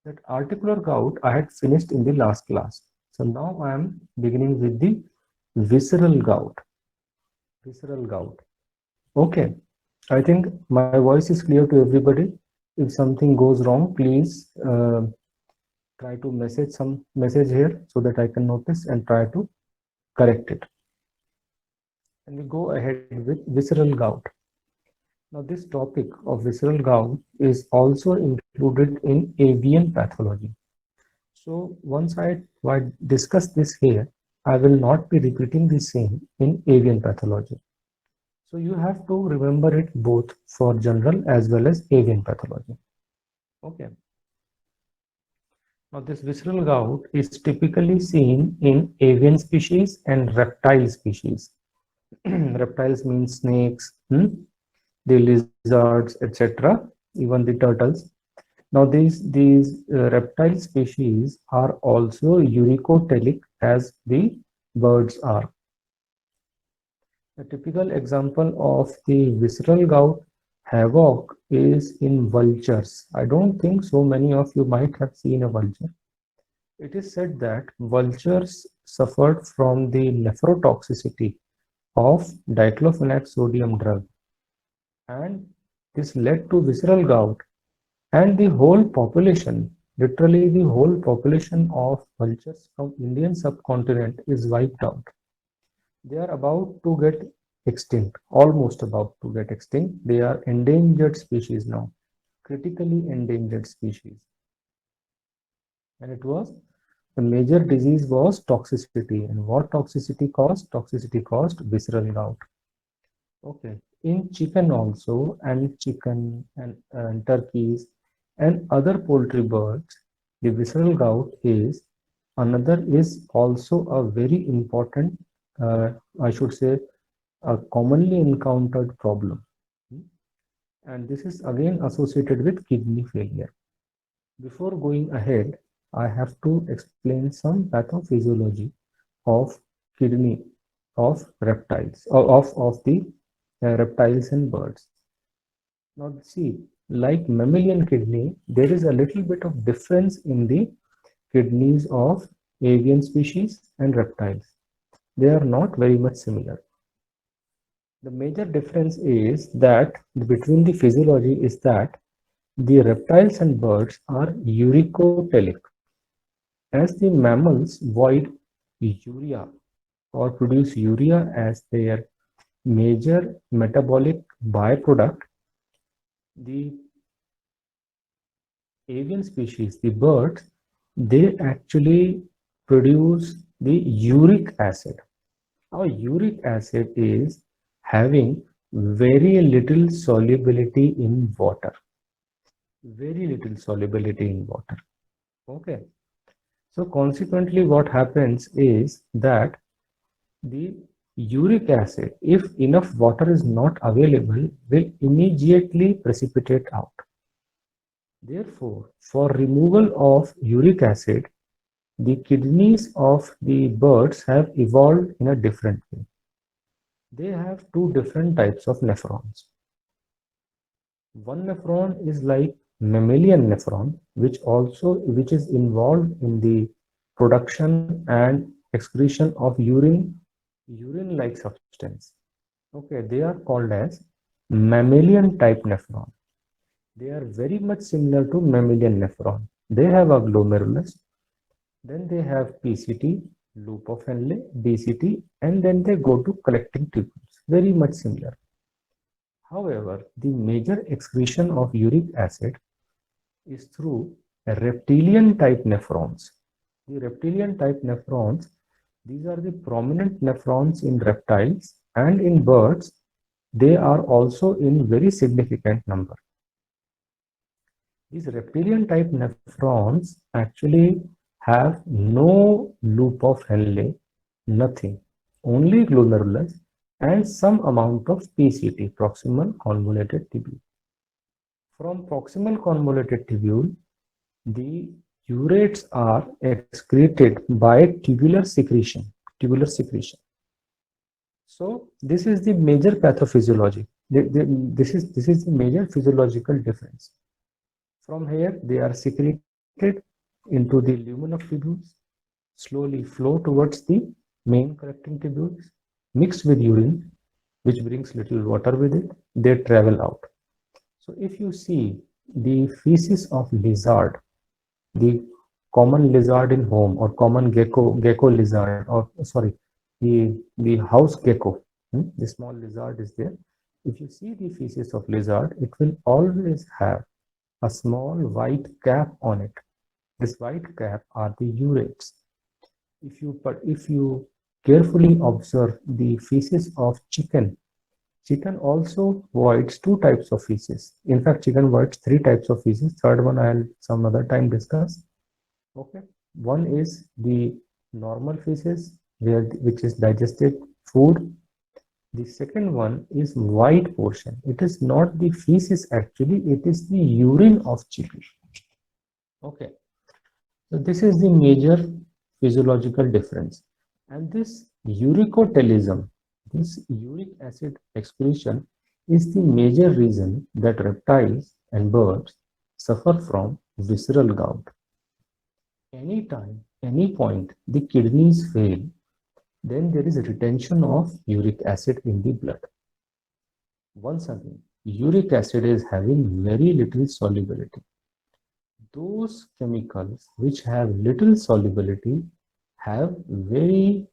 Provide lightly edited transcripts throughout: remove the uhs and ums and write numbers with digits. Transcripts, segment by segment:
That articular gout I had finished in the last class. So now I am beginning with the visceral gout. Visceral gout. Okay. I think my voice is clear to everybody. If something goes wrong, please try to message some message here so that I can notice and try to correct it. And we go ahead with visceral gout. Now, this topic of visceral gout is also included in avian pathology. So, once I discuss this here, I will not be repeating the same in avian pathology. So, you have to remember it both for general as well as avian pathology. Okay. Now, this visceral gout is typically seen in avian species and reptile species. Reptiles mean snakes, the lizards, etc., even the turtles. Now, these reptile species are also uricotelic as the birds are. A typical example of the visceral gout havoc is in vultures. I don't think so many of you might have seen a vulture. It is said that vultures suffered from the nephrotoxicity of diclofenac sodium drug, and this led to visceral gout, and the whole population, literally the whole population of vultures from Indian subcontinent is wiped out. They are about to get extinct, almost about to get extinct. They are endangered species now, critically endangered species. And it was the major disease was toxicity. And what toxicity caused? Toxicity caused visceral gout. Okay. In chicken also, and chicken and turkeys and other poultry birds, the visceral gout is another is also a very important, I should say, a commonly encountered problem. And this is again associated with kidney failure. Before going ahead, I have to explain some pathophysiology of kidney of reptiles, of the reptiles and birds. Now, see, like mammalian kidney, there is a little bit of difference in the kidneys of avian species and reptiles. They are not very much similar. The major difference is that between the physiology is that the reptiles and birds are uricotelic, as the mammals void urea or produce urea as their major metabolic byproduct. The avian species, the birds, they actually produce the uric acid. Now, uric acid is having very little solubility in water. Very little solubility in water. Okay. So consequently, what happens is that the uric acid, if enough water is not available, will immediately precipitate out. Therefore, for removal of uric acid, the kidneys of the birds have evolved in a different way. They have two different types of nephrons. One nephron is like mammalian nephron, which is involved in the production and excretion of urine-like substance. Okay, they are called as mammalian type nephron. They are very much similar to mammalian nephron. They have a glomerulus, then they have PCT, loop of Henle, DCT, and then they go to collecting tubules. Very much similar. However, the major excretion of uric acid is through reptilian type nephrons. The reptilian type nephrons, these are the prominent nephrons in reptiles, and in birds, they are also in very significant number. These reptilian type nephrons actually have no loop of Henle, nothing, only glomerulus and some amount of PCT, proximal convoluted tubule. From proximal convoluted tubule, the urates are excreted by tubular secretion. Tubular secretion. So this is the major pathophysiology. This is the major physiological difference. From here, they are secreted into the lumen of tubules, slowly flow towards the main collecting tubules, mix with urine, which brings little water with it. They travel out. So if you see the feces of lizard, the common lizard in home or common gecko lizard, or sorry, the house gecko, the small lizard is there. If you see the feces of lizard, it will always have a small white cap on it. This white cap are the urates. If you carefully observe the feces of chicken, chicken also voids two types of feces. In fact, chicken voids three types of feces. Third one I'll some other time discuss. Okay. One is the normal feces, which is digested food. The second one is white portion. It is not the feces actually, it is the urine of chicken. Okay. So this is the major physiological difference. And this uricotelism, this uric acid excretion, is the major reason that reptiles and birds suffer from visceral gout. Anytime, any point the kidneys fail, then there is a retention of uric acid in the blood. Once again, uric acid is having very little solubility. Those chemicals which have little solubility have very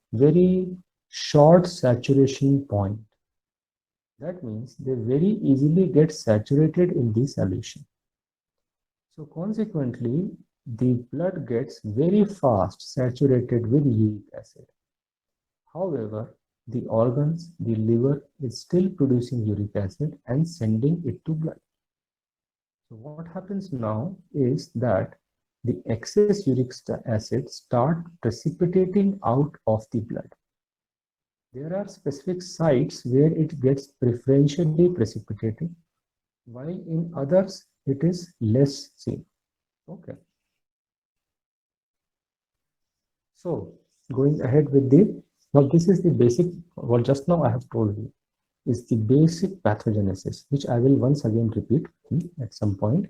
short saturation point. That means they very easily get saturated in the solution. So consequently, the blood gets very fast saturated with uric acid. However, the organs, the liver is still producing uric acid and sending it to blood. So what happens now is that the excess uric acid start precipitating out of the blood. There are specific sites where it gets preferentially precipitated, while in others it is less seen. Okay. So going ahead with now this is the basic, what just now I have told you is the basic pathogenesis, which I will once again repeat at some point.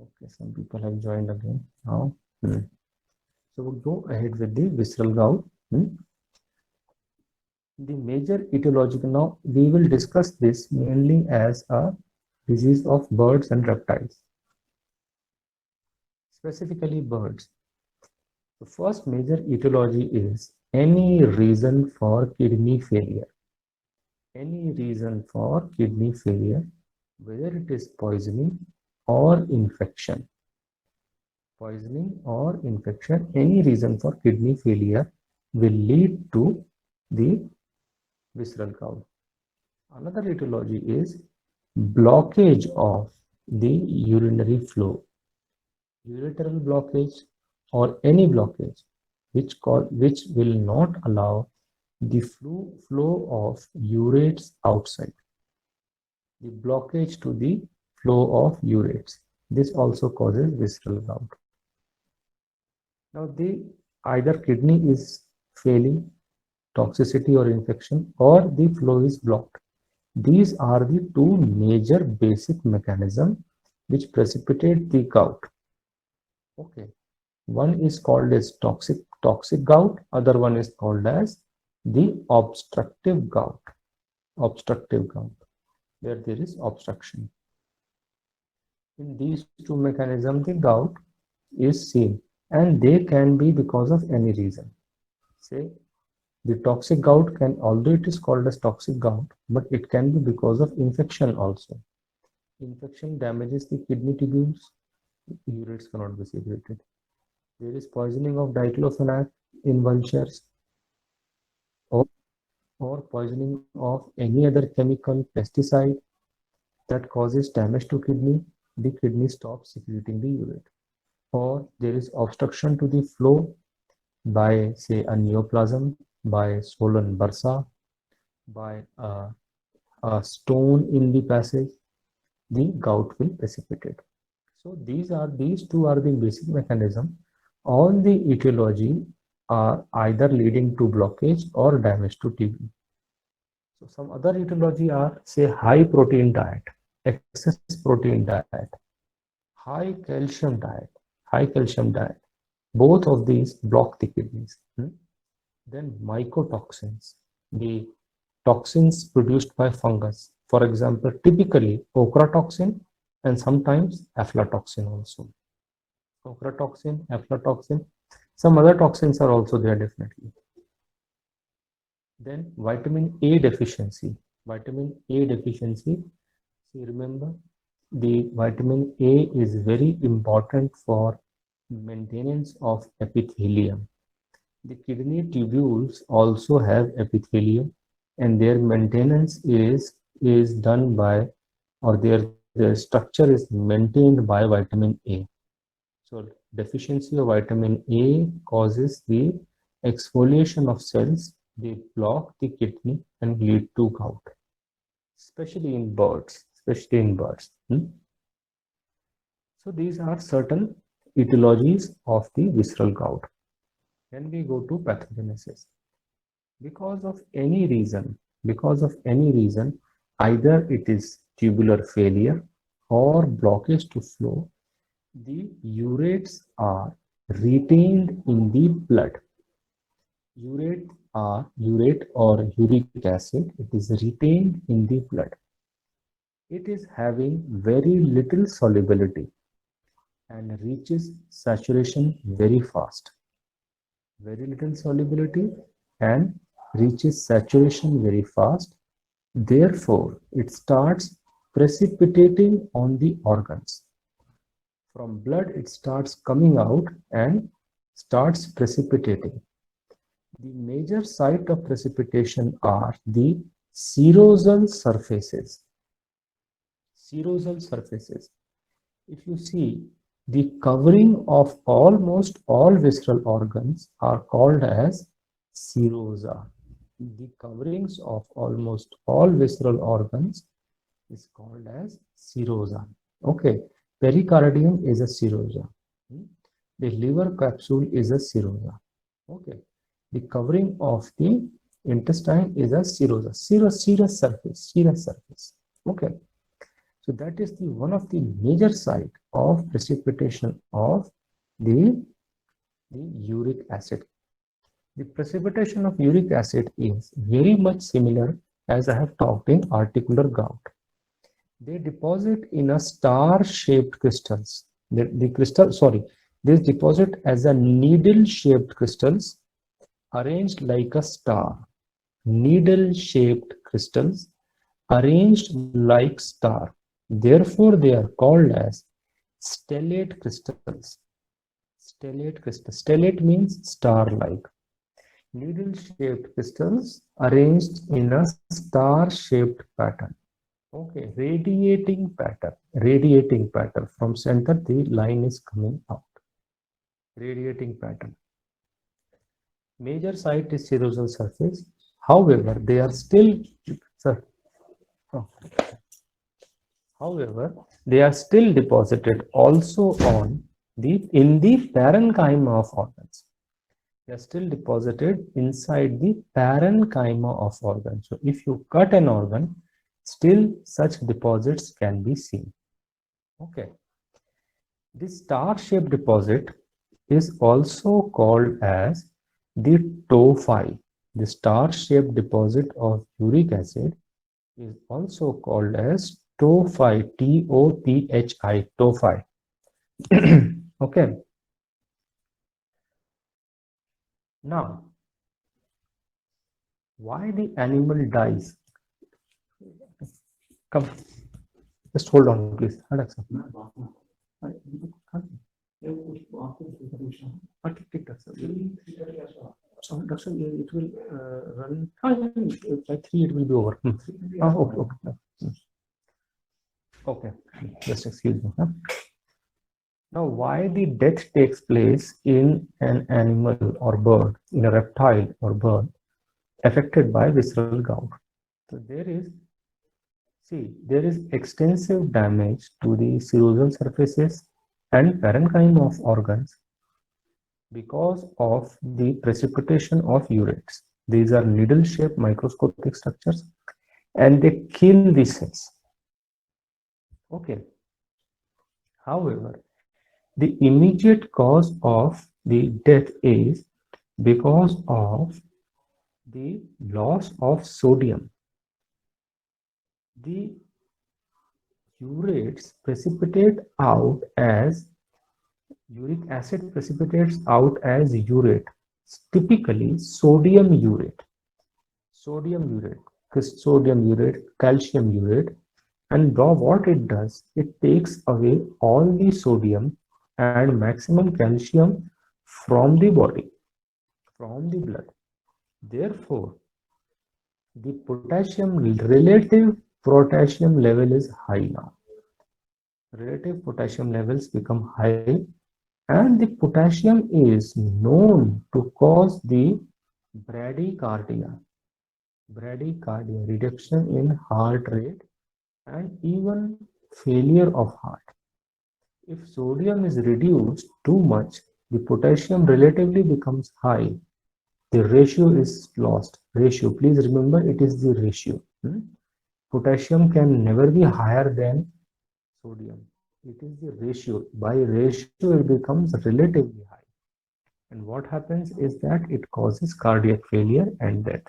Okay, some people have joined again now. So we'll go ahead with the visceral gout. The major etiological, now we will discuss this mainly as a disease of birds and reptiles, specifically birds. The first major etiology is any reason for kidney failure. Any reason for kidney failure, whether it is poisoning or infection. Poisoning or infection, any reason for kidney failure will lead to the visceral gout. Another etiology is blockage of the urinary flow. Ureteral blockage or any blockage which will not allow the flow of urates outside. The blockage to the flow of urates. This also causes visceral gout. Now, either kidney is failing, toxicity or infection, or the flow is blocked. These are the two major basic mechanisms which precipitate the gout. Okay, one is called as toxic gout, other one is called as the obstructive gout. Obstructive gout, where there is obstruction. In these two mechanisms, the gout is seen, and they can be because of any reason. Say, the toxic gout can, although it is called as toxic gout, but it can be because of infection also. Infection damages the kidney tubules, urates cannot be secreted. There is poisoning of diclofenac in vultures, or poisoning of any other chemical, pesticide, that causes damage to kidney. The kidney stops secreting the urate. Or there is obstruction to the flow by, say, a neoplasm, by swollen bursa, by a stone in the passage, the gout will precipitate. So these two are the basic mechanism. All the etiology are either leading to blockage or damage to tubule. So some other etiology are, say, high protein diet, excess protein diet. high calcium diet, both of these block the kidneys. Then mycotoxins, the toxins produced by fungus. For example, typically ochratoxin and sometimes aflatoxin also. Ochratoxin, aflatoxin, some other toxins are also there definitely. Then vitamin A deficiency. Vitamin A deficiency, see, remember, the vitamin A is very important for maintenance of epithelium. The kidney tubules also have epithelium, and their maintenance is done by, or their structure is maintained by vitamin A. So deficiency of vitamin A causes the exfoliation of cells. They block the kidney and lead to gout, especially in birds. So these are certain etiologies of the visceral gout. Then we go to pathogenesis. Because of any reason, either it is tubular failure or blockage to flow, the urates are retained in the blood. Urate or uric acid, it is retained in the blood. It is having very little solubility and reaches saturation very fast. Very little solubility and reaches saturation very fast. Therefore, it starts precipitating on the organs. From blood, it starts coming out and starts precipitating. The major site of precipitation are the serosal surfaces. Serosal surfaces. If you see, the covering of almost all visceral organs are called as serosa. The coverings of almost all visceral organs is called as serosa. Okay, pericardium is a serosa. The liver capsule is a serosa. Okay, the covering of the intestine is a serosa. Serous surface. Okay, so that is the one of the major site of precipitation of the uric acid. The precipitation of uric acid is very much similar as I have talked in articular gout. They deposit in a star-shaped crystals. They deposit as a needle-shaped crystals arranged like a star. Needle-shaped crystals arranged like star. Therefore, they are called as stellate crystals. Stellate crystals. Stellate means star-like. Needle-shaped crystals arranged in a star-shaped pattern. Okay, radiating pattern. From center, the line is coming out. Radiating pattern. Major site is serosal surface. However, they are still, deposited also on in the parenchyma of organs. They are still deposited inside the parenchyma of organs. So if you cut an organ, still such deposits can be seen. Okay. This star-shaped deposit is also called as the tophi. The star-shaped deposit of uric acid is also called as tophi, T-O-P-H-I, tophi. Okay. Now, why the animal dies? Come, just hold on, please. So, it will run by 3, it will be over. Okay, just excuse me. Now, why the death takes place in an animal or bird, in a reptile or bird affected by visceral gout? So there is extensive damage to the serosal surfaces and parenchyma of organs because of the precipitation of urates. These are needle-shaped microscopic structures and they kill the cells. Okay. However, the immediate cause of the death is because of the loss of sodium. The urates precipitate out as uric acid precipitates out as urate, typically sodium urate, sodium urate, calcium urate, and what it does, it takes away all the sodium and maximum calcium from the body, from the blood. Therefore, the relative potassium level is high now. Relative potassium levels become high, and the potassium is known to cause the bradycardia, reduction in heart rate, and even failure of heart. If sodium is reduced too much, the potassium relatively becomes high. The ratio is lost. Ratio, please remember, it is the ratio. Potassium can never be higher than sodium. It is the ratio. By ratio, it becomes relatively high. And what happens is that it causes cardiac failure and death.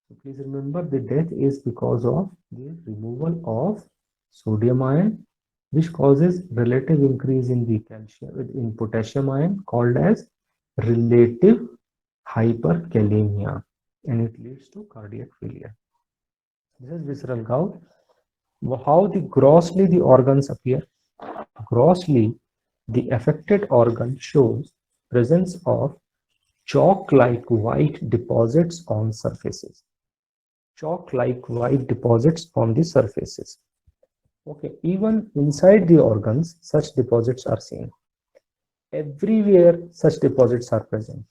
So please remember, the death is because of the removal of sodium ion, which causes relative increase in the calcium in potassium ion, called as relative hyperkalemia, and it leads to cardiac failure. This is visceral gout. How grossly the organs appear. Grossly, the affected organ shows presence of chalk-like white deposits on surfaces. Chalk-like white deposits on the surfaces. Okay, even inside the organs, such deposits are seen. Everywhere such deposits are present.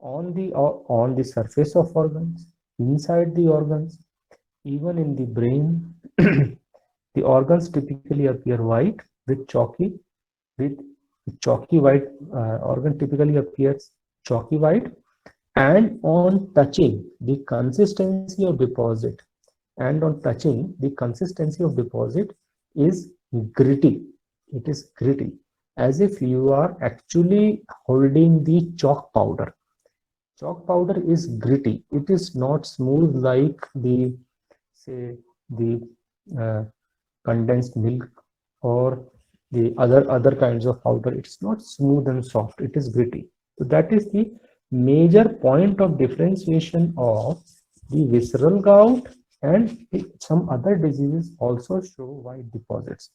On the surface of organs, inside the organs, even in the brain. The organs typically appear white with chalky white. Organ typically appears chalky white, and on touching the consistency of deposit, is gritty. It is gritty, as if you are actually holding the chalk powder. Chalk powder is gritty. It is not smooth like the condensed milk or the other kinds of powder. It's not smooth and soft. It is gritty. So that is the major point of differentiation of the visceral gout, and some other diseases also show white deposits.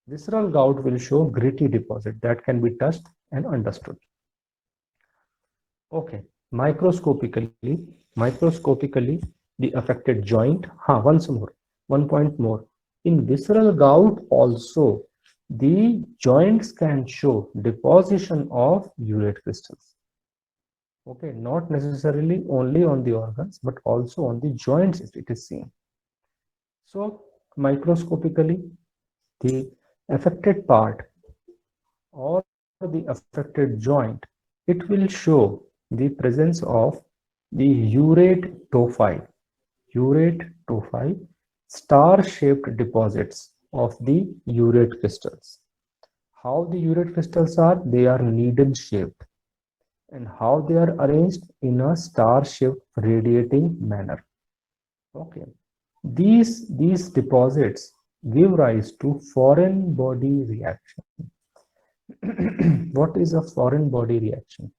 Visceral gout will show gritty deposit that can be touched and understood. Okay, microscopically, the affected joint. One point more. In visceral gout also, the joints can show deposition of urate crystals. Okay, not necessarily only on the organs, but also on the joints it is seen. So microscopically, the affected part or the affected joint, it will show the presence of the urate tophi, star-shaped deposits of the urate crystals. How the urate crystals are? They are needle-shaped. And how they are arranged? In a star-shaped radiating manner. Okay. These deposits give rise to foreign body reaction. What is a foreign body reaction?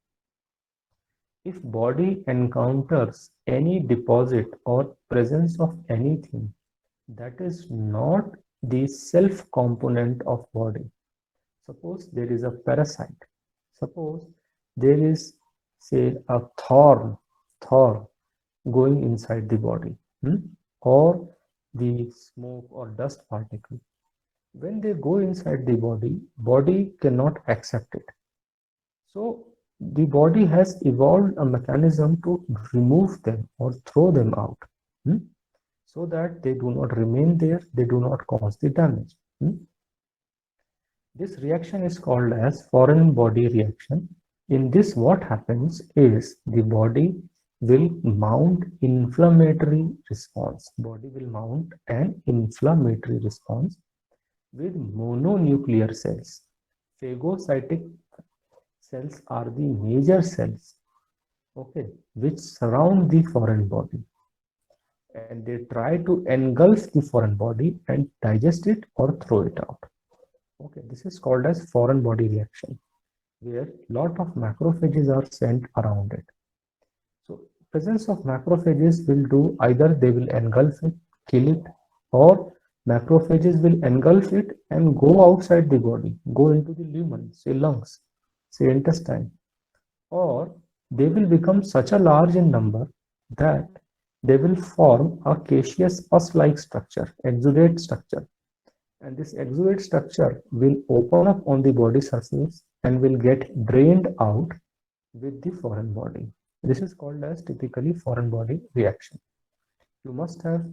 If body encounters any deposit or presence of anything that is not the self component of body, suppose there is a parasite, suppose there is, say, a thorn going inside the body, or the smoke or dust particle. When they go inside the body cannot accept it. So the body has evolved a mechanism to remove them or throw them out, so that they do not remain there, they do not cause the damage. This reaction is called as foreign body reaction. In this, what happens is the body will mount inflammatory response. Body will mount an inflammatory response, with mononuclear cells. Phagocytic cells are the major cells, okay, which surround the foreign body, and they try to engulf the foreign body and digest it or throw it out. Okay, this is called as foreign body reaction, where lot of macrophages are sent around it. So presence of macrophages will do either they will engulf it, kill it, or macrophages will engulf it and go outside the body, go into the lumen, say lungs, say intestine, or they will become such a large in number that they will form a caseous pus-like structure, exudate structure, and this exudate structure will open up on the body surface and will get drained out with the foreign body. This is called as typically foreign body reaction. You must have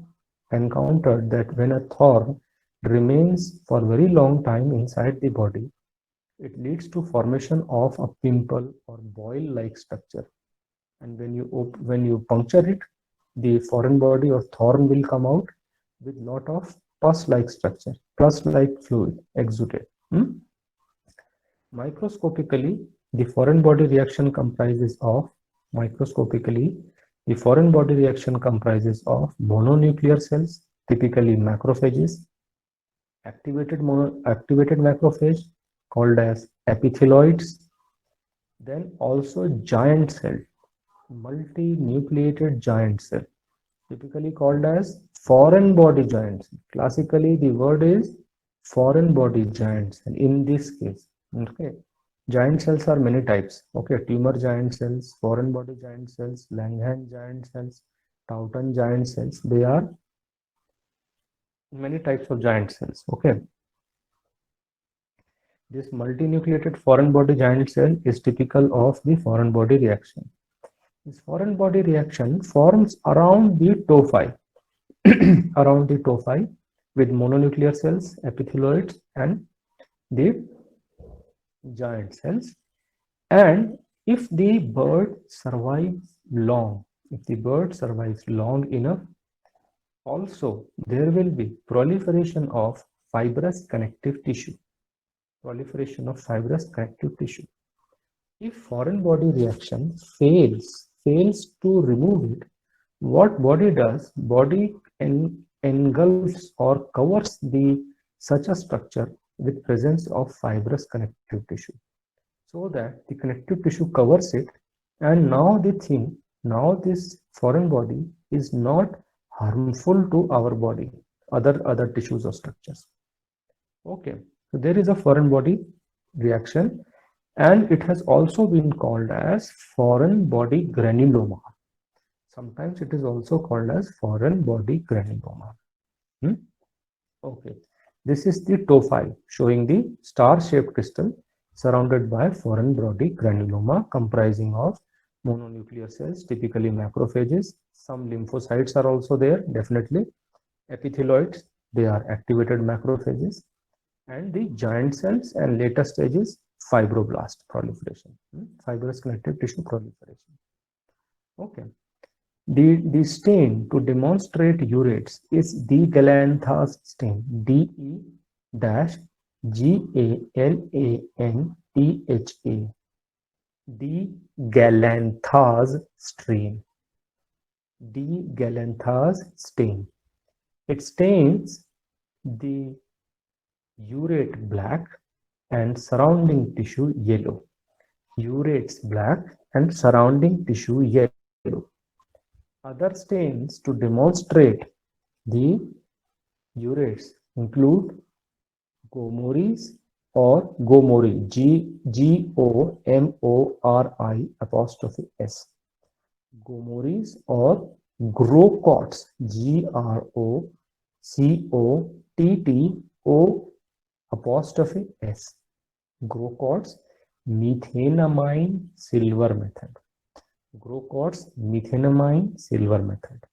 encountered that when a thorn remains for a very long time inside the body, it leads to formation of a pimple or boil-like structure. And when you puncture it, the foreign body or thorn will come out with lot of pus-like structure, pus-like fluid exudate. Microscopically, the foreign body reaction comprises of microscopically the foreign body reaction comprises of mononuclear cells, typically macrophages, activated macrophage called as epithelioids, then also giant cell, multinucleated giant cell, typically called as foreign body giant cell. Classically, the word is foreign body giant cell in this case. Okay, giant cells are many types. Okay, tumor giant cells, foreign body giant cells, Langhans giant cells, Taunton giant cells. They are many types of giant cells. Okay, this multinucleated foreign body giant cell is typical of the foreign body reaction. This foreign body reaction forms around the tophi, around the tophi with mononuclear cells, epithelioids, and the giant cells. And if the bird survives long, if the bird survives long enough, also there will be proliferation of fibrous connective tissue. Proliferation of fibrous connective tissue. If foreign body reaction fails to remove it, what body does? Body engulfs or covers the such a structure with presence of fibrous connective tissue, so that the connective tissue covers it, and now this foreign body is not harmful to our body, other tissues or structures. Okay, so there is a foreign body reaction, and it has also been called as foreign body granuloma. Sometimes it is also called as foreign body granuloma. Okay, this is the tophi showing the star-shaped crystal surrounded by foreign body granuloma comprising of mononuclear cells, typically macrophages. Some lymphocytes are also there, definitely. Epithelioids, they are activated macrophages. And the giant cells and later stages, fibroblast proliferation, fibrous connective tissue proliferation. Okay. The stain to demonstrate urates is DeGalanthas stain, DeGalantha, DeGalanthas stain, DeGalanthas stain. It stains the urate black and surrounding tissue yellow. Urates black and surrounding tissue yellow. Other stains to demonstrate the urates include Gomori or Gomori, Gomori apostrophe S. Gomoris or Grocots, Grocotto apostrophe S. Grocots methenamine silver method. Grocots methenamine silver method.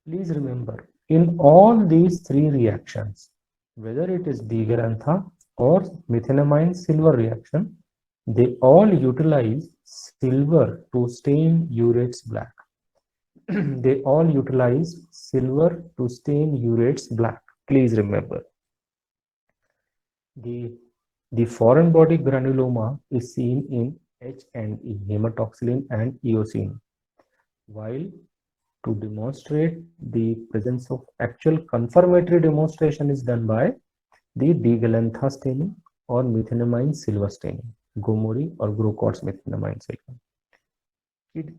Please remember, in all these three reactions, whether it is DeGalantha or methenamine silver reaction, they all utilize silver to stain urates black. They all utilize silver to stain urates black. Please remember. The foreign body granuloma is seen in H and E, hematoxylin and eosine, while to demonstrate the presence of actual confirmatory demonstration is done by the digalantha staining or methenamine silver staining, Gomori or Grocott's methenamine silver.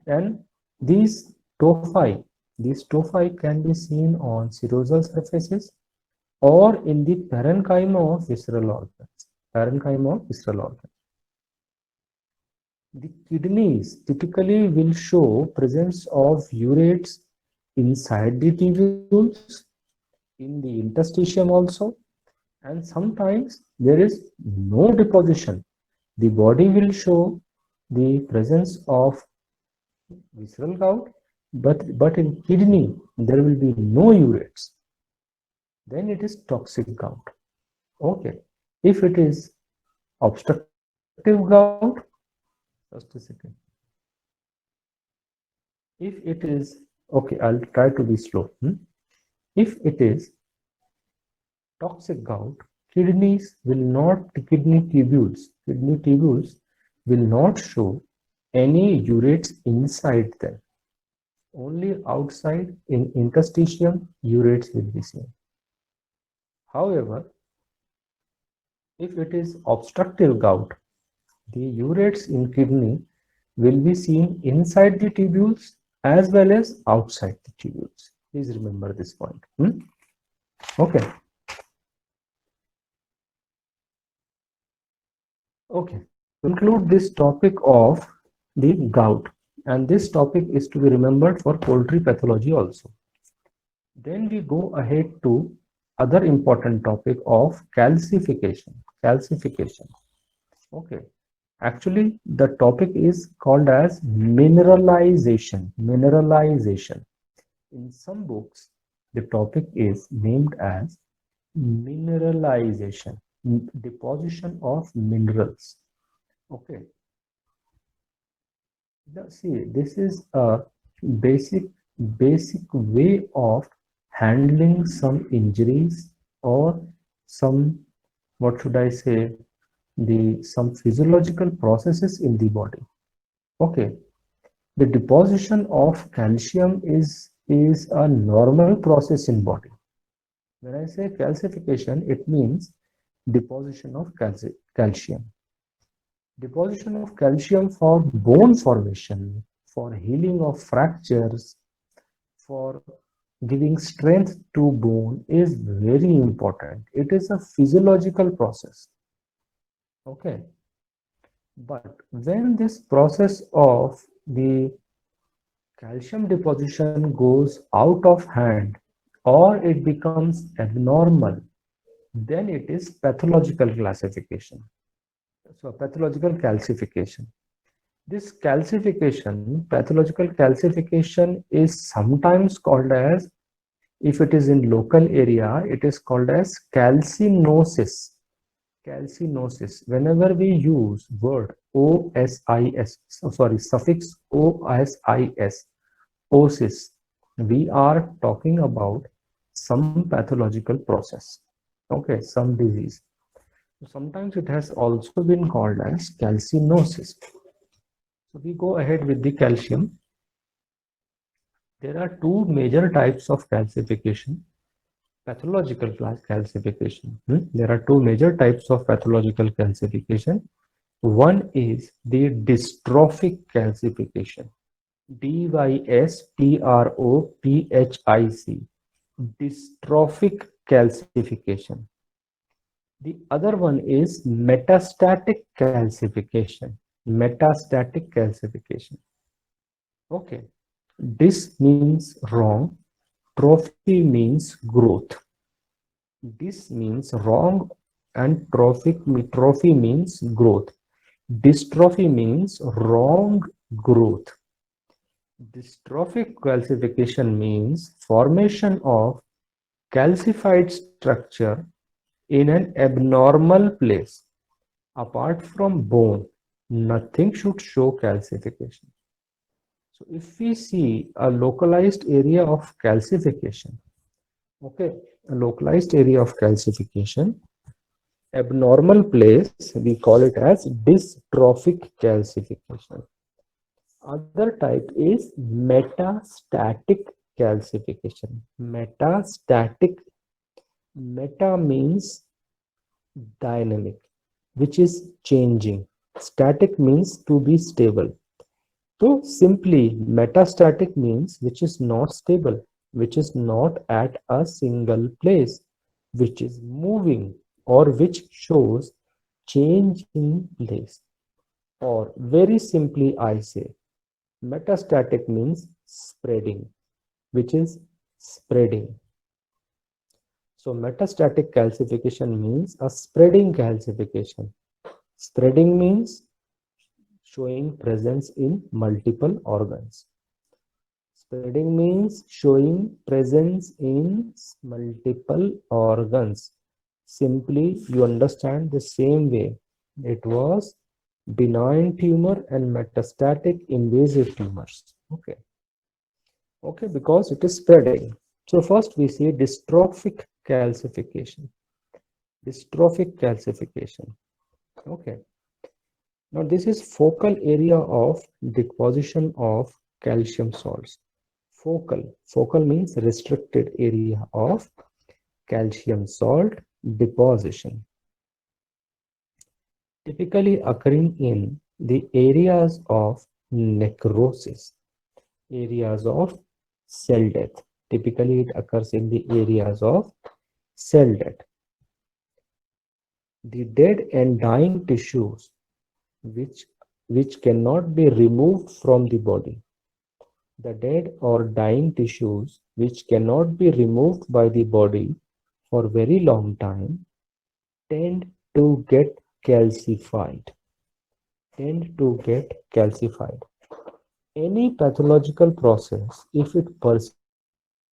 And these tophi can be seen on serosal surfaces or in the parenchyma of visceral organs. Parenchyma of visceral organs. The kidneys typically will show presence of urates inside the tubules, in the interstitium also, and sometimes there is no deposition. The body will show the presence of visceral gout, but in kidney there will be no urates. Then it is toxic gout. Okay, if it is obstructive gout, just a second. If it is, okay, I'll try to be slow. If it is toxic gout, kidney tubules will not show any urates inside them. Only outside in interstitium urates will be seen. However, if it is obstructive gout, the urates in kidney will be seen inside the tubules as well as outside the tubules. Please remember this point. Okay. Okay. Conclude this topic of the gout, and this topic is to be remembered for poultry pathology also. Then we go ahead to other important topic of calcification. Okay. Actually, the topic is called as mineralization. In some books, the topic is named as mineralization, deposition of minerals. Okay. Now, see, this is a basic way of handling some injuries or some, what should I say, some physiological processes in the body. Okay, the deposition of calcium is a normal process in body. When I say calcification, it means deposition of calcium. Deposition of calcium for bone formation, for healing of fractures, for giving strength to bone is very important. It is a physiological process. Okay, but when this process of the calcium deposition goes out of hand or it becomes abnormal, then it is pathological classification. So pathological calcification. This calcification, pathological calcification, is sometimes called as, if it is in local area, it is called as calcinosis. Calcinosis. Whenever we use word OSIS, suffix OSIS, osis, we are talking about some pathological process. Okay, some disease. Sometimes it has also been called as calcinosis. So we go ahead with the calcium. There are two major types of calcification. Pathological calcification. There are two major types of pathological calcification. One is the dystrophic calcification. dystrophic. Dystrophic calcification. The other one is metastatic calcification. Metastatic calcification. Okay. Dys means wrong. Trophy means growth. Dys means wrong and trophy means growth. Dystrophy means wrong growth. Dystrophic calcification means formation of calcified structure in an abnormal place. Apart from bone, nothing should show calcification. So if we see a localized area of calcification, okay, a localized area of calcification, abnormal place, we call it as dystrophic calcification. Other type is metastatic calcification. Metastatic, meta means dynamic, which is changing. Static means to be stable. So simply metastatic means which is not stable, which is not at a single place, which is moving or which shows change in place. Or very simply I say metastatic means spreading, which is spreading. So metastatic calcification means a spreading calcification. Spreading means showing presence in multiple organs. Spreading means showing presence in multiple organs. Simply, you understand the same way. It was benign tumor and metastatic invasive tumors. Okay. Okay, because it is spreading. So first we see dystrophic calcification. Dystrophic calcification. Okay. Now this is focal area of deposition of calcium salts. Focal means restricted area of calcium salt deposition, typically occurring in the areas of necrosis, areas of cell death. Typically it occurs in the areas of cell death. The dead and dying tissues which cannot be removed from the body. The dead or dying tissues which cannot be removed by the body for very long time tend to get calcified. Tend to get calcified. Any pathological process, if it persists for a very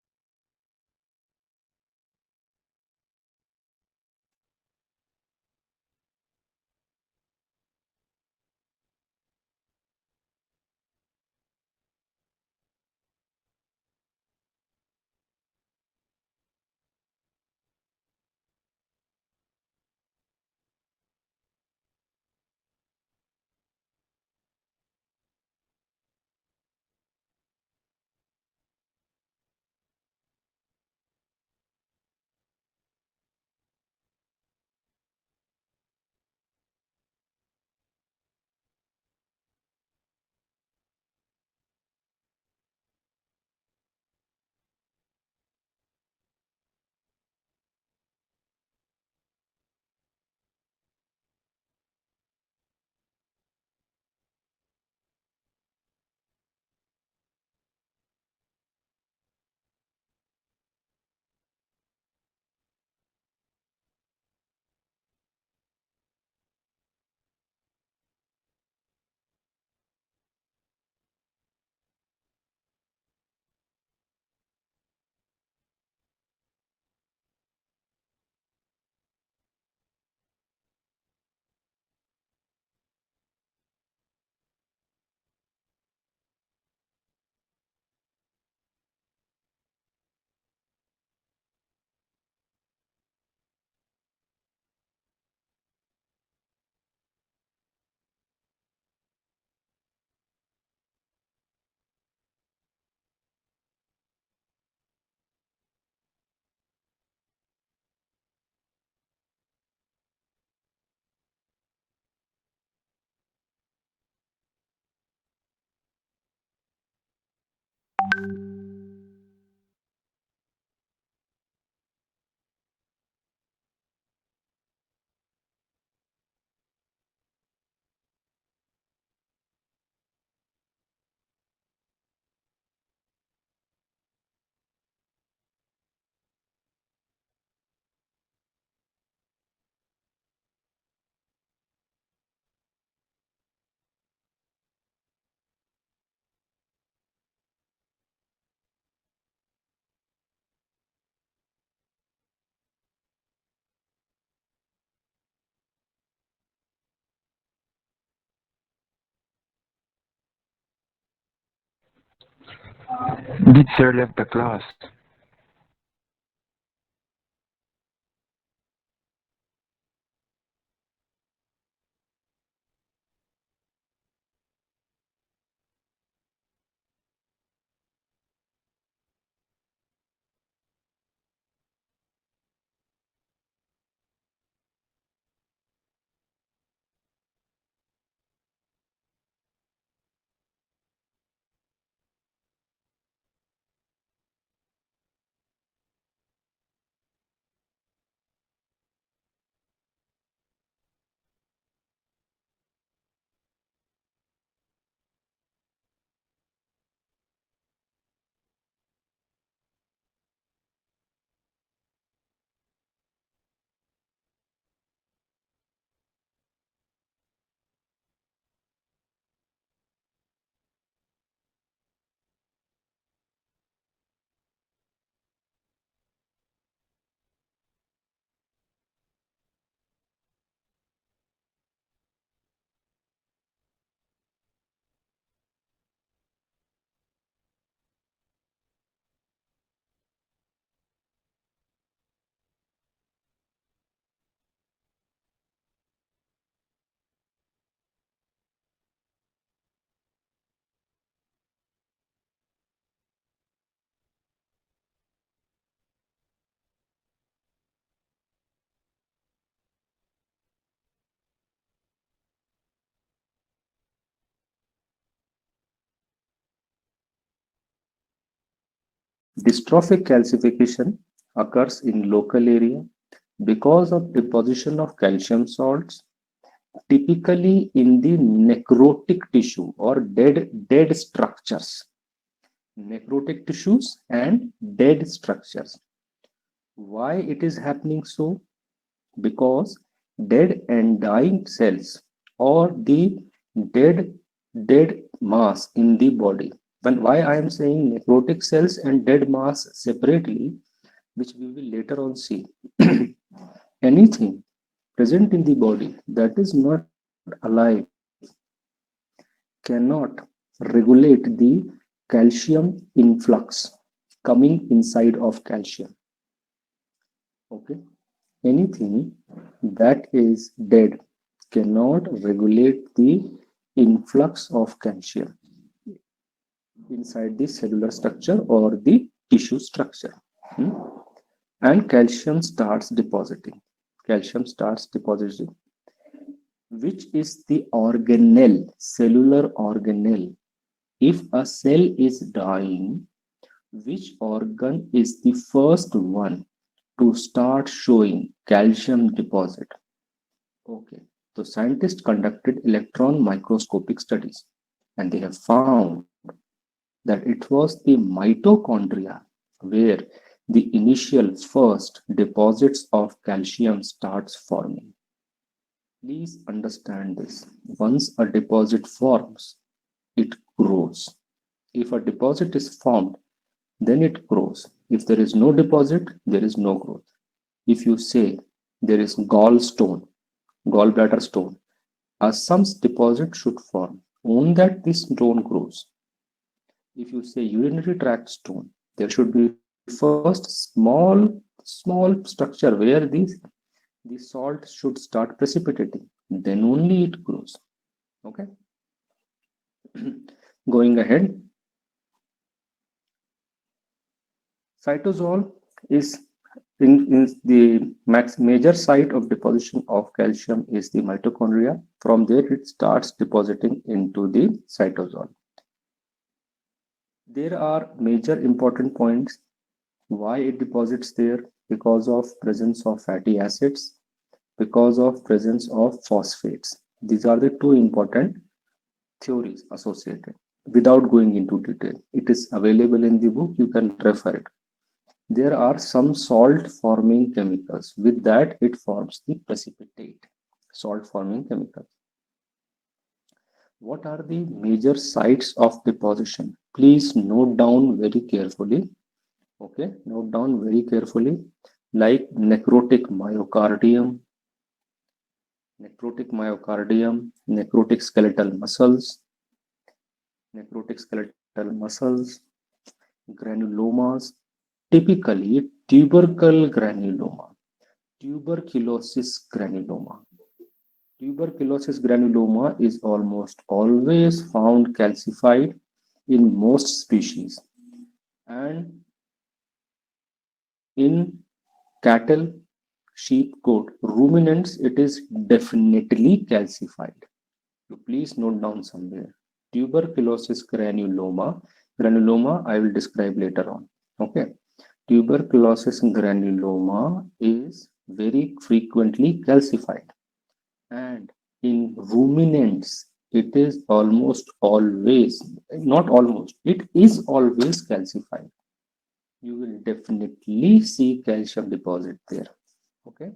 long time, Did Sir left the class? Dystrophic calcification occurs in local area because of deposition of calcium salts, typically in the necrotic tissue or dead structures. Necrotic tissues and dead structures. Why it is happening so? Because dead and dying cells or the dead dead mass in the body. When why I am saying necrotic cells and dead mass separately, which we will later on see. Anything present in the body that is not alive cannot regulate the calcium influx coming inside of calcium. Okay, anything that is dead cannot regulate the influx of calcium inside the cellular structure or the tissue structure. Hmm? And calcium starts depositing. Calcium starts depositing, which is the organelle, cellular organelle. If a cell is dying, which organ is the first one to start showing calcium deposit? Okay, so scientists conducted electron microscopic studies and they have found that it was the mitochondria where the initial first deposits of calcium starts forming. Please understand this. Once a deposit forms, it grows. If a deposit is formed, then it grows. If there is no deposit, there is no growth. If you say there is gallstone, gallbladder stone, some deposit should form. On that, this stone grows. If you say urinary tract stone, there should be first small structure where the salt should start precipitating. Then only it grows. Okay. Going ahead, cytosol is in the major site of deposition of calcium is the mitochondria. From there, it starts depositing into the cytosol. There are major important points why it deposits there because of presence of fatty acids, because of presence of phosphates. These are the two important theories associated. Without going into detail, it is available in the book, you can refer it. There are some salt forming chemicals. With that, it forms the precipitate, salt forming chemicals. What are the major sites of deposition? Please note down very carefully. Okay, note down very carefully, like necrotic myocardium, necrotic skeletal muscles, granulomas, typically tuberculosis granuloma. Tuberculosis granuloma is almost always found calcified in most species, and in cattle, sheep, goat, ruminants, it is definitely calcified. So please note down somewhere. Tuberculosis granuloma. Granuloma, I will describe later on. Okay. Tuberculosis granuloma is very frequently calcified. And in ruminants, it is almost always, not almost, it is always calcified. You will definitely see calcium deposit there. Okay.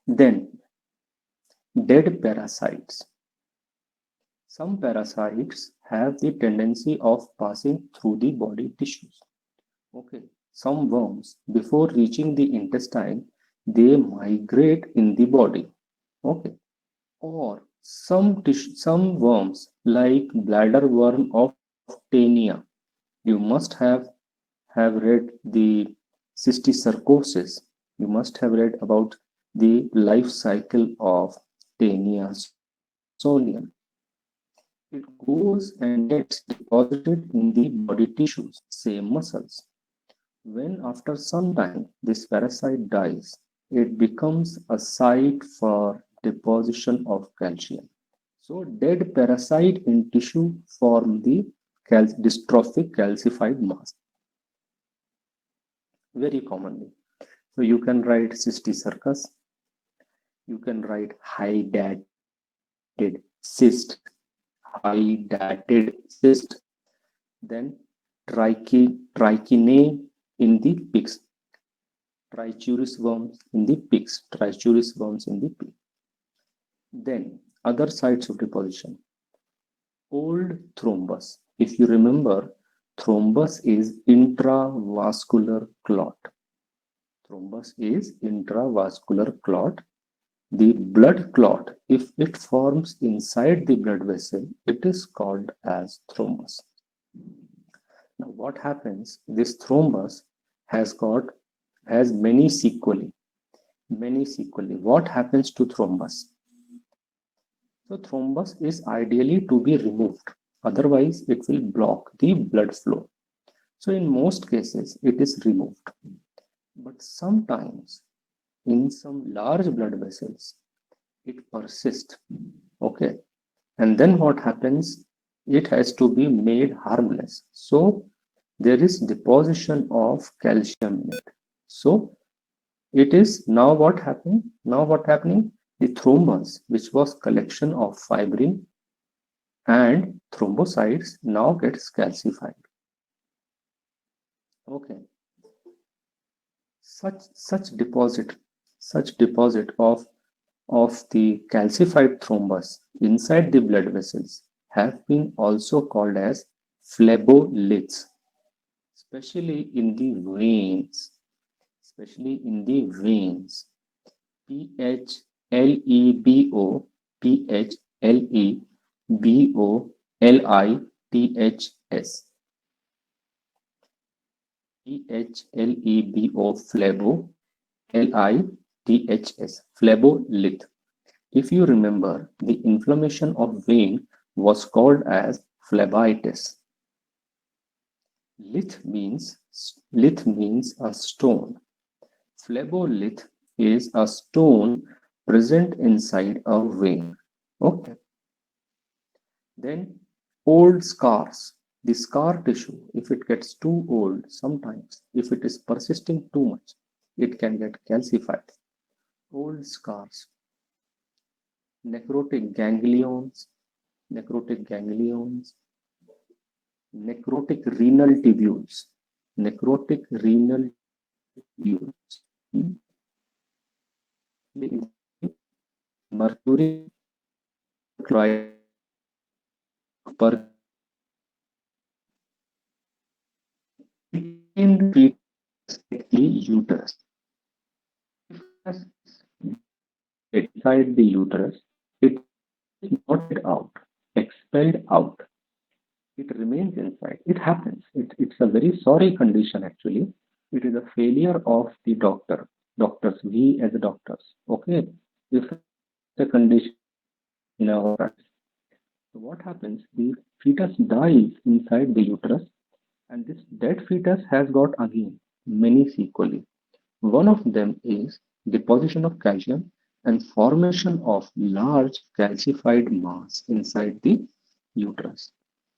Then, dead parasites. Some parasites have the tendency of passing through the body tissues. Okay. Some worms, before reaching the intestine, they migrate in the body. Okay. Or some worms like bladder worm of Taenia. You must have read the cysticercosis. You must have read about the life cycle of Taenia solium. It goes and gets deposited in the body tissues, same muscles. When after some time this parasite dies, it becomes a site for deposition of calcium. So dead parasite in tissue form the dystrophic calcified mass, very commonly. So you can write cysticercus, you can write hydatid cyst, hydatid cyst, then trichinae in the pigs, trichuris worms in the pigs, trichuris worms in the pig. Then other sites of deposition. Old thrombus. If you remember, thrombus is intravascular clot. Thrombus is intravascular clot. The blood clot, if it forms inside the blood vessel, it is called as thrombus. Now what happens? This thrombus has many sequelae. Many sequelae. What happens to thrombus? So thrombus is ideally to be removed. Otherwise, it will block the blood flow. So in most cases, it is removed. But sometimes in some large blood vessels, it persists. Okay. And then what happens? It has to be made harmless. So there is deposition of calcium in it. So it is now what happening? Now what happening? The thrombus, which was collection of fibrin and thrombocytes, now gets calcified. Okay. Such deposit of the calcified thrombus inside the blood vessels have been also called as phleboliths, especially in the veins. Especially in the veins. PHLEBO, PHLEBOLITHS. PHLEBO, phlebo, LITHS, phlebolith. If you remember, the inflammation of vein was called as phlebitis. Lith means a stone. Phlebolith is a stone present inside a vein. Okay. Then old scars. The scar tissue, if it gets too old, sometimes if it is persisting too much, it can get calcified. Old scars. Necrotic ganglions, necrotic renal tubules, mercury chloride per in the fetus uterus. Inside the uterus, it is not out, expelled out. It remains inside. It happens. It's a very sorry condition actually. It is a failure of the doctors, we as doctors. Okay, if the condition in our practice. So what happens? The fetus dies inside the uterus, and this dead fetus has got again many sequelae. One of them is deposition of calcium and formation of large calcified mass inside the uterus.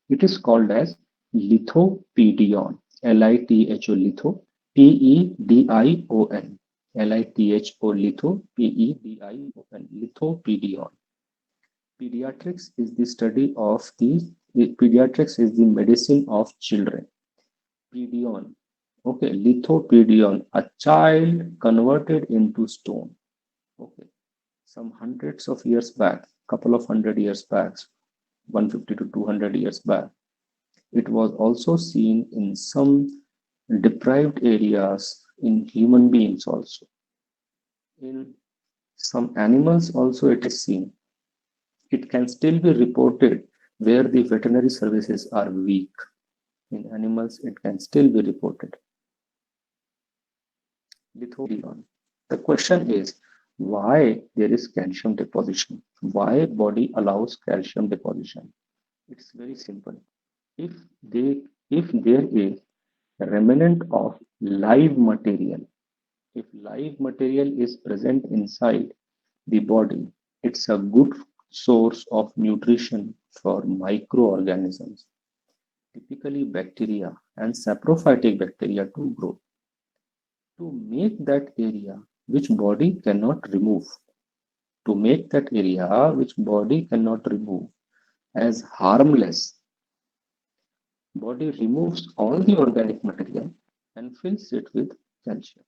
It is called as lithopedion, Litho, litho, Pedion, litho, Pedion, lithopedion. Pediatrics is the medicine of children. Pedion. Okay, lithopedion, a child converted into stone. Okay, some hundreds of years back, couple of hundred years back, 150 to 200 years back, it was also seen in some deprived areas in human beings also. In some animals also it is seen. It can still be reported where the veterinary services are weak. In animals, it can still be reported. Lithopedion. The question is, why there is calcium deposition? Why body allows calcium deposition? It's very simple. If there is a remnant of live material, if live material is present inside the body, it's a good source of nutrition for microorganisms. typically bacteria and saprophytic bacteria to grow, to make that area which body cannot remove, to make that area which body cannot remove as harmless. Body removes all the organic material and fills it with calcium.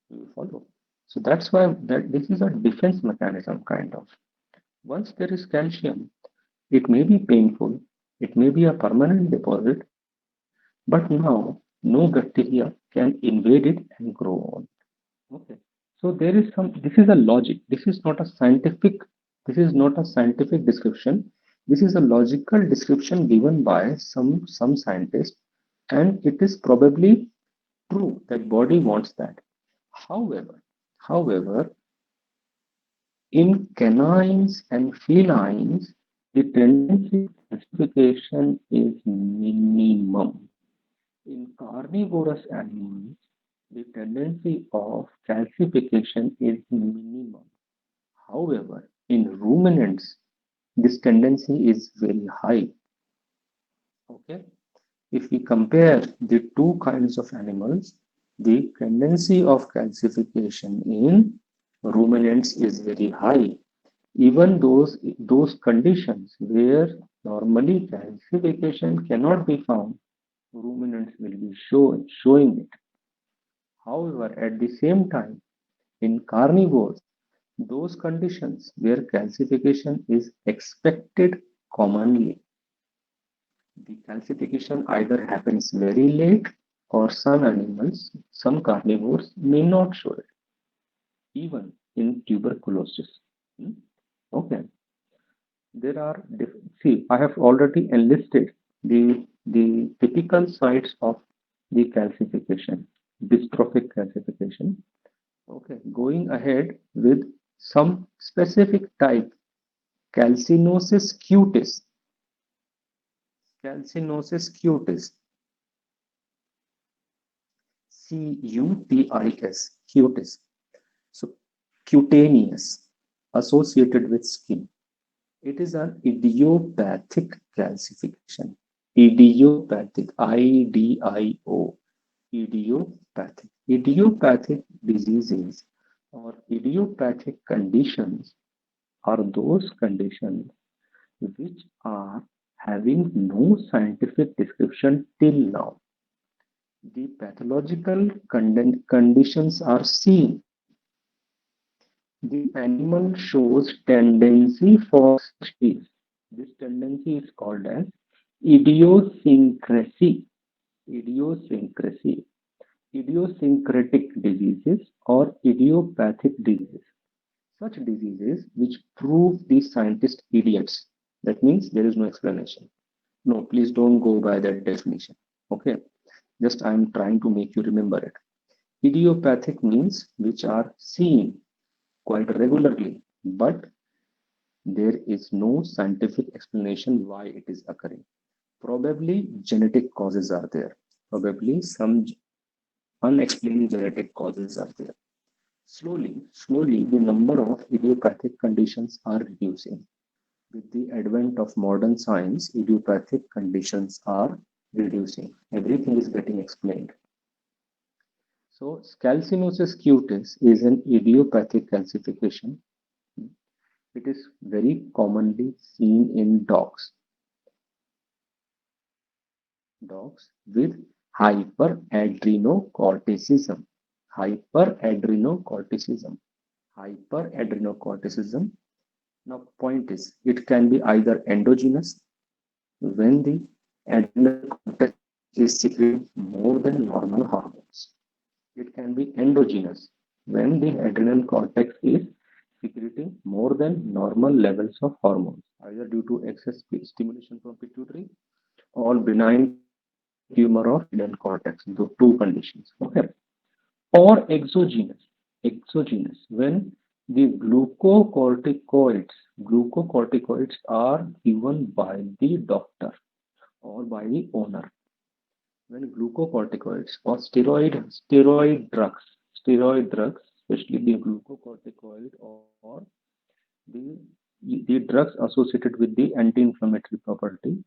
You follow? So that's why that this is a defense mechanism kind of. Once there is calcium, it may be painful, it may be a permanent deposit, but now no bacteria can invade it and grow on. Okay. So there is some, this is a logic. This is not a scientific description. This is a logical description given by some scientist, and it is probably true that body wants that. However, however, in canines and felines, the tendency of classification is minimum. In carnivorous animals, the tendency of calcification is minimum. However, in ruminants, this tendency is very high. Okay. If we compare the two kinds of animals, the tendency of calcification in ruminants is very high. Even those conditions where normally calcification cannot be found, ruminants will be showing it. However, at the same time, in carnivores, those conditions where calcification is expected commonly, the calcification either happens very late or some animals, some carnivores may not show it, even in tuberculosis. Hmm? Okay, there are, see, I have already enlisted the typical sites of the calcification, dystrophic calcification. Okay, going ahead with some specific type, calcinosis cutis. Calcinosis cutis, cutis, cutis. So cutaneous, associated with skin. It is an idiopathic calcification. Idiopathic, IDIO, idiopathic. Idiopathic diseases or idiopathic conditions are those conditions which are having no scientific description till now. The pathological conditions are seen. The animal shows tendency for such disease. This tendency is called as idiosyncrasy. Idiosyncrasy. Idiosyncratic diseases or idiopathic diseases. Such diseases which prove the scientists idiots. That means there is no explanation. No, please don't go by that definition. Okay. Just I am trying to make you remember it. Idiopathic means which are seen quite regularly, but there is no scientific explanation why it is occurring. Probably genetic causes are there. Probably some unexplained genetic causes are there. Slowly, the number of idiopathic conditions are reducing. With the advent of modern science, idiopathic conditions are reducing. Everything is getting explained. So, calcinosis cutis is an idiopathic calcification. It is very commonly seen in dogs. Dogs with hyperadrenocorticism. Hyperadrenocorticism. Hyperadrenocorticism. Now, point is, it can be either endogenous when the adrenal cortex is secreting more than normal hormones. It can be endogenous when the adrenal cortex is secreting more than normal levels of hormones, either due to excess stimulation from pituitary or benign tumor of adrenal cortex. The two conditions. Okay. Or exogenous when the glucocorticoids are given by the doctor or by the owner. When glucocorticoids or steroid drugs, especially the glucocorticoid or the, the drugs associated with the anti-inflammatory property,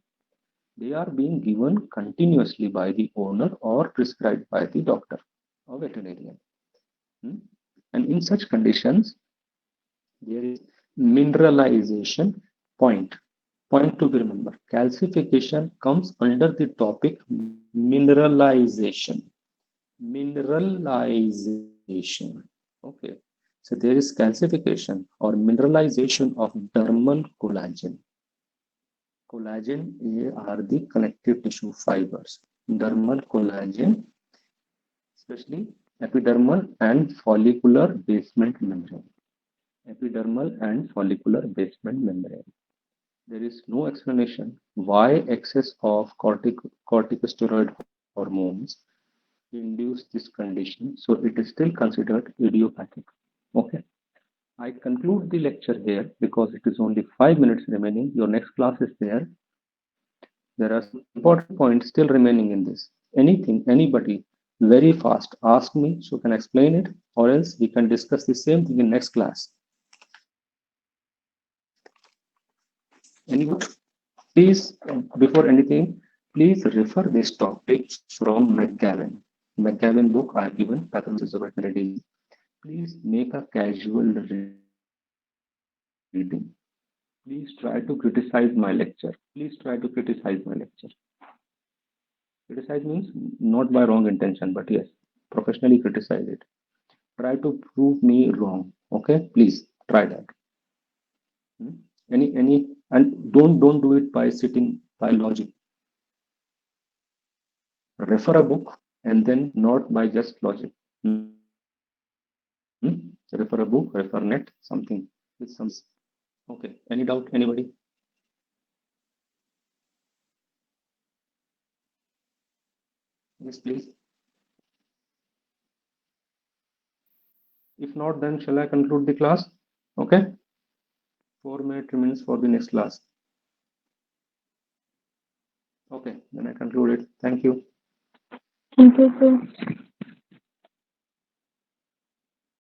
They are being given continuously by the owner or prescribed by the doctor or veterinarian. Hmm? And in such conditions, there is mineralization point. Point to be remembered. Calcification comes under the topic mineralization. Mineralization. Okay. So there is calcification or mineralization of dermal collagen. Collagen are the connective tissue fibers. Dermal collagen, especially epidermal and follicular basement membrane. Epidermal and follicular basement membrane. There is no explanation why excess of corticosteroid hormones induce this condition, so it is still considered idiopathic. Okay. I conclude the lecture here because it is only 5 minutes remaining. Your next class is there. There are some important points still remaining in this. Anything, anybody, very fast, ask me so can explain it, or else we can discuss the same thing in next class. Anyone? Please, before anything, please refer this topic from McGavin. McGavin book I have given, Pathogenesis of Veterinary Disease. Please make a casual reading. Please try to criticize my lecture. Please try to criticize my lecture. Criticize means not by wrong intention, but yes, professionally criticize it. Try to prove me wrong. Okay, please try that. Hmm? Any and don't do it by sitting by logic. Refer a book and then not by just logic. Hmm? Refer a book, refer net, something with some sense. Okay. Any doubt? Anybody? Yes, please. If not, then shall I conclude the class? Okay. 4 minutes remains for the next class. Okay, then I conclude it. Thank you. Thank you, sir.